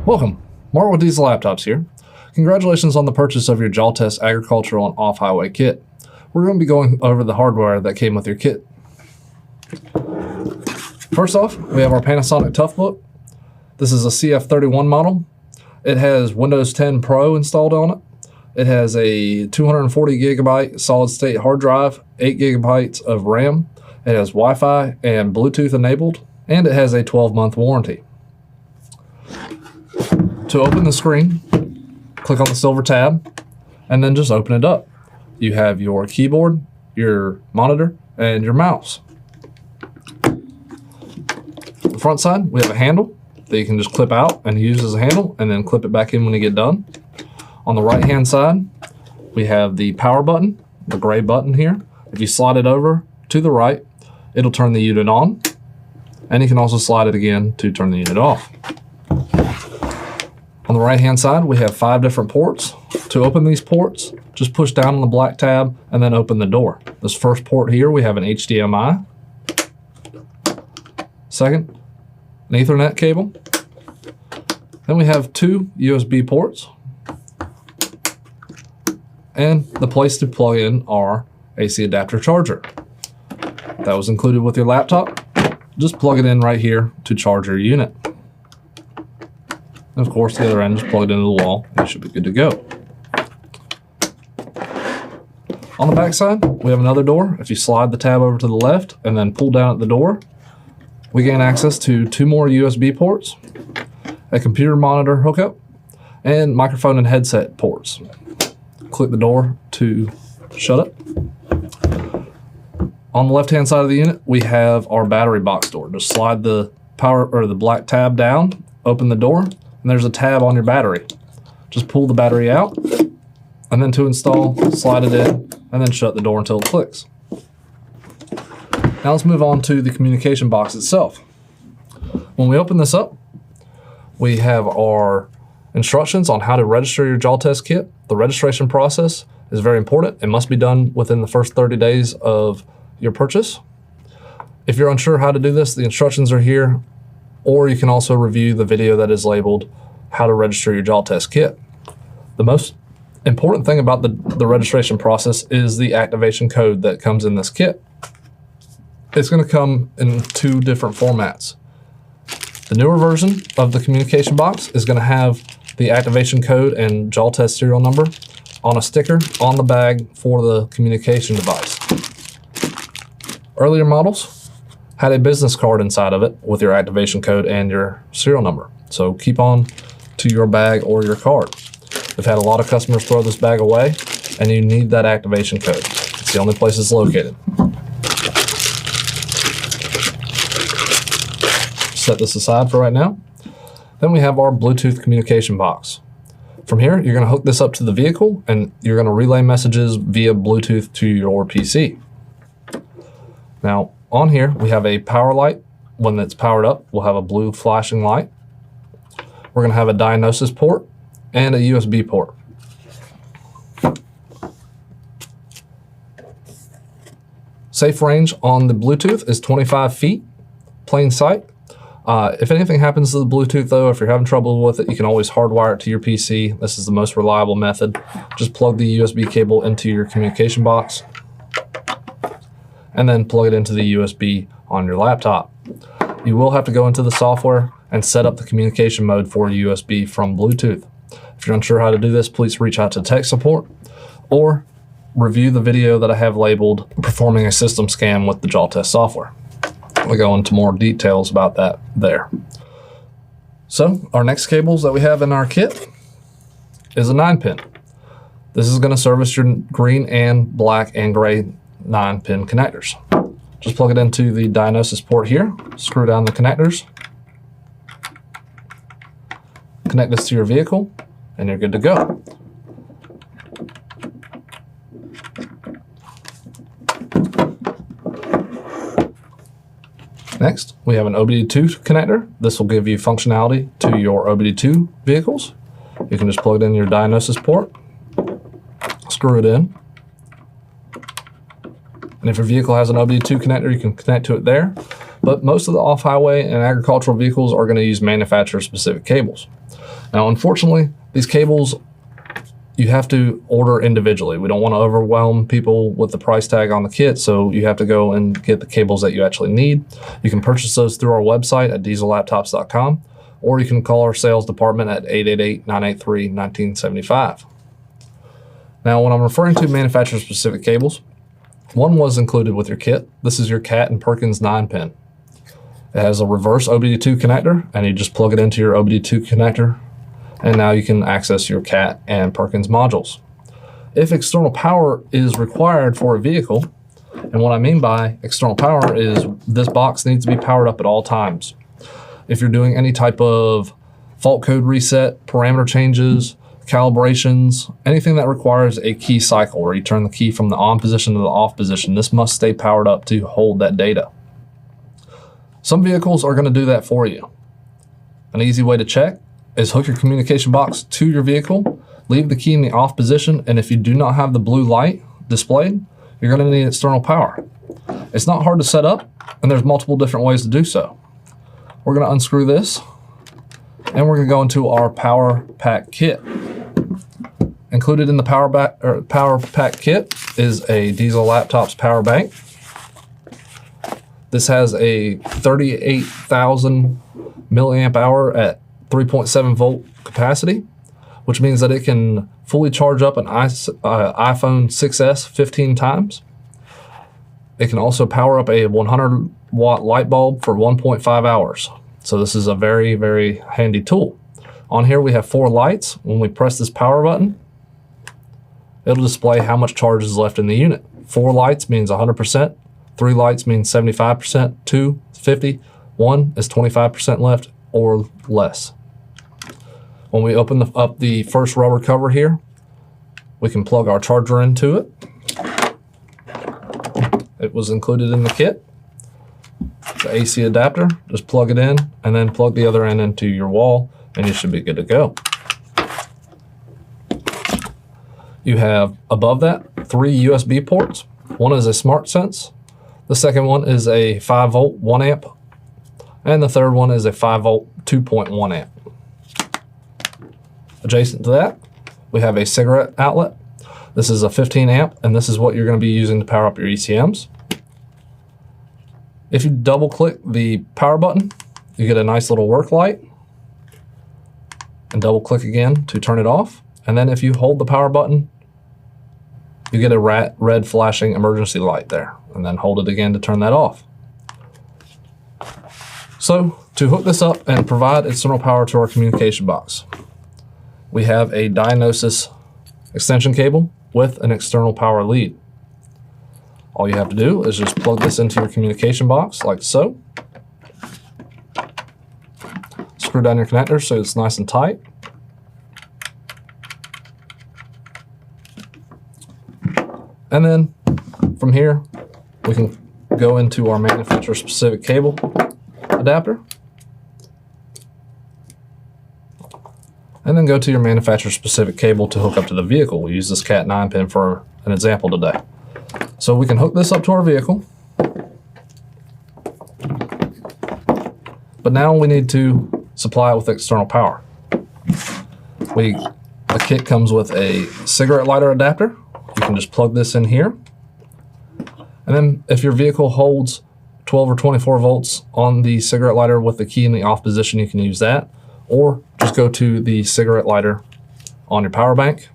Welcome, Mark with Diesel Laptops here. Congratulations on the purchase of your Jaltest agricultural and off-highway kit. We're going to be going over the hardware that came with your kit. First off, we have our Panasonic Toughbook. This is a CF31 model. It has Windows 10 Pro installed on it. It has a 240 gigabyte solid state hard drive, 8 gigabytes of RAM. It has Wi-Fi and Bluetooth enabled, and it has a 12-month warranty. To open the screen, click on the silver tab, and then just open it up. You have your keyboard, your monitor, and your mouse. The front side, we have a handle that you can just clip out and use as a handle, and then clip it back in when you get done. On the right-hand side, we have the power button, the gray button here. If you slide it over to the right, it'll turn the unit on, and you can also slide it again to turn the unit off. On the right-hand side, we have 5 different ports. To open these ports, just push down on the black tab and then open the door. This first port here, we have an HDMI. Second, an Ethernet cable. Then we have 2 USB ports. And the place to plug in our AC adapter charger. That was included with your laptop. Just plug it in right here to charge your unit. And of course, the other end, just plug it into the wall, and you should be good to go. On the back side, we have another door. If you slide the tab over to the left and then pull down at the door, we gain access to 2 more USB ports, a computer monitor hookup, and microphone and headset ports. Click the door to shut it. On the left-hand side of the unit, we have our battery box door. Just slide the power or the black tab down, open the door, and there's a tab on your battery. Just pull the battery out, and then to install, slide it in, and then shut the door until it clicks. Now let's move on to the communication box itself. When we open this up, we have our instructions on how to register your Jaltest kit. The registration process is very important. It must be done within the first 30 days of your purchase. If you're unsure how to do this, the instructions are here, or you can also review the video that is labeled how to register your Jaltest kit. The most important thing about the registration process is the activation code that comes in this kit. It's going to come in 2 different formats. The newer version of the communication box is going to have the activation code and Jaltest serial number on a sticker on the bag for the communication device. Earlier models had a business card inside of it with your activation code and your serial number. So keep on to your bag or your card. We've had a lot of customers throw this bag away, and you need that activation code. It's the only place it's located. Set this aside for right now. Then we have our Bluetooth communication box. From here, you're going to hook this up to the vehicle, and you're going to relay messages via Bluetooth to your PC. Now, on here, we have a power light. When it's powered up, we'll have a blue flashing light. We're going to have a diagnosis port and a USB port. Safe range on the Bluetooth is 25 feet, plain sight. If anything happens to the Bluetooth though, if you're having trouble with it, you can always hardwire it to your PC. This is the most reliable method. Just plug the USB cable into your communication box and then plug it into the USB on your laptop. You will have to go into the software and set up the communication mode for USB from Bluetooth. If you're unsure how to do this, please reach out to tech support or review the video that I have labeled performing a system scan with the Jaltest software. We'll go into more details about that there. So our next cables that we have in our kit is a 9-pin. This is going to service your green and black and gray 9-pin connectors. Just plug it into the diagnosis port here, screw down the connectors, connect this to your vehicle, and you're good to go. Next, we have an OBD2 connector. This will give you functionality to your OBD2 vehicles. You can just plug it in your diagnosis port, screw it in, and if your vehicle has an OBD2 connector, you can connect to it there. But most of the off-highway and agricultural vehicles are going to use manufacturer-specific cables. Now, unfortunately, these cables you have to order individually. We don't want to overwhelm people with the price tag on the kit, so you have to go and get the cables that you actually need. You can purchase those through our website at diesellaptops.com, or you can call our sales department at 888-983-1975. Now, when I'm referring to manufacturer-specific cables, one was included with your kit. This is your Cat and Perkins 9-pin. It has a reverse OBD2 connector, and you just plug it into your OBD2 connector, and now you can access your Cat and Perkins modules. If external power is required for a vehicle, and what I mean by external power is this box needs to be powered up at all times. If you're doing any type of fault code reset, parameter changes, calibrations, anything that requires a key cycle where you turn the key from the on position to the off position, this must stay powered up to hold that data. Some vehicles are going to do that for you. An easy way to check is hook your communication box to your vehicle, leave the key in the off position, and if you do not have the blue light displayed, you're going to need external power. It's not hard to set up, and there's multiple different ways to do so. We're going to unscrew this, and we're going to go into our power pack kit. Included in the power pack kit is a Diesel Laptops power bank. This has a 38,000 milliamp hour at 3.7 volt capacity, which means that it can fully charge up an iPhone 6S 15 times. It can also power up a 100 watt light bulb for 1.5 hours. So this is a very, very handy tool. On here we have 4 lights. When we press this power button, it'll display how much charge is left in the unit. 4 lights means 100%, 3 lights means 75%, 2 is 50, 1 is 25% left or less. When we open up the first rubber cover here, we can plug our charger into it. It was included in the kit. The AC adapter, just plug it in and then plug the other end into your wall and you should be good to go. You have above that 3 USB ports. One is a Smart Sense. The second one is a 5 volt 1 amp. And the third one is a 5 volt 2.1 amp. Adjacent to that, we have a cigarette outlet. This is a 15 amp, and this is what you're going to be using to power up your ECMs. If you double click the power button, you get a nice little work light. And double click again to turn it off. And then if you hold the power button, you get a red flashing emergency light there. And then hold it again to turn that off. So to hook this up and provide external power to our communication box, we have a diagnosis extension cable with an external power lead. All you have to do is just plug this into your communication box like so. Screw down your connector so it's nice and tight. And then from here, we can go into our manufacturer specific cable adapter. And then go to your manufacturer specific cable to hook up to the vehicle. We use this Cat 9-pin for an example today. So we can hook this up to our vehicle. But now we need to supply it with external power. The kit comes with a cigarette lighter adapter. You can just plug this in here. And then if your vehicle holds 12 or 24 volts on the cigarette lighter with the key in the off position, you can use that. Or just go to the cigarette lighter on your power bank,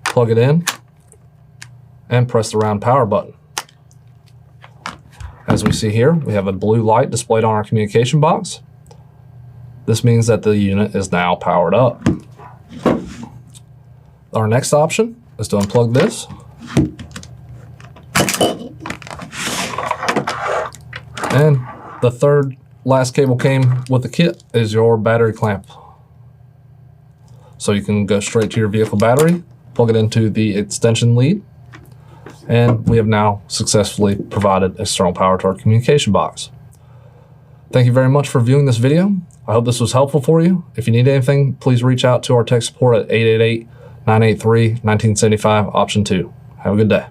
plug it in, and press the round power button. As we see here, we have a blue light displayed on our communication box. This means that the unit is now powered up. Our next option is to unplug this. And the third last cable came with the kit is your battery clamp. So you can go straight to your vehicle battery, plug it into the extension lead, and we have now successfully provided external power to our communication box. Thank you very much for viewing this video. I hope this was helpful for you. If you need anything, please reach out to our tech support at 888-983-1975, option 2. Have a good day.